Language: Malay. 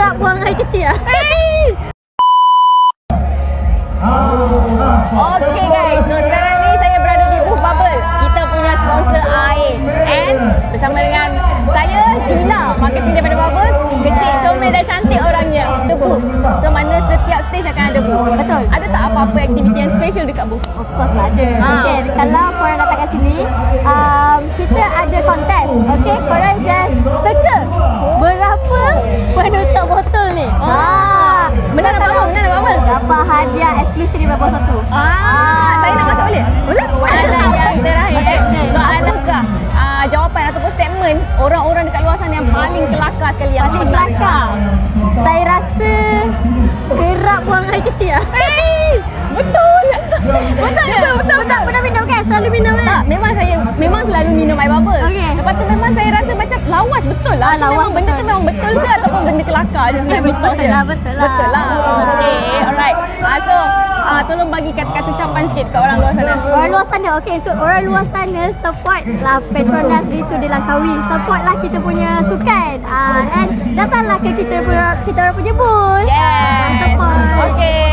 Kerap buang air kecil lah. Okay guys, so sekarang ni saya berada di booth Bubble. Kita punya sponsor air. And bersama dengan saya, Dila, marketing daripada Bubble. Kecil, comel dan cantik orangnya. Itu booth. So mana setiap stage akan ada booth. Betul. Ada tak apa-apa aktiviti yang special dekat booth? Of course lah ada. Okay, kalau korang datang kat sini, kita ada kontes. Okay, korang just teka berapa penutup botol ni. Benar apa? Benar apa? Dapat hadiah eksklusif di Bubble 1. Saya nak masuk boleh? Boleh? Soalan yang terakhir. Soalan jawapan ataupun statement orang-orang dekat luar sana yang paling kelakar sekali, yang Paling kelakar. Saya rasa kerap buang air kecil lah. Betul. Betul. Pernah minum kan? Selalu minum kan? Tak, memang selalu minum air bubble. Okey. Lepas tu memang saya rasa macam lawas betul lah. Lawas Memang benda tu memang betul ke ataupun benda kelakar je sebenarnya? Betul lah. Betul lah. Okey, alright. So tolong bagi kata-kata ucapan sikit kat orang luar sana. Orang luar sana, okey, untuk orang luar sana, support lah Petronas Ritu di Langkawi. Support lah kita punya sukan. And datanglah ke kita orang punya booth. Yes. Support. Okey.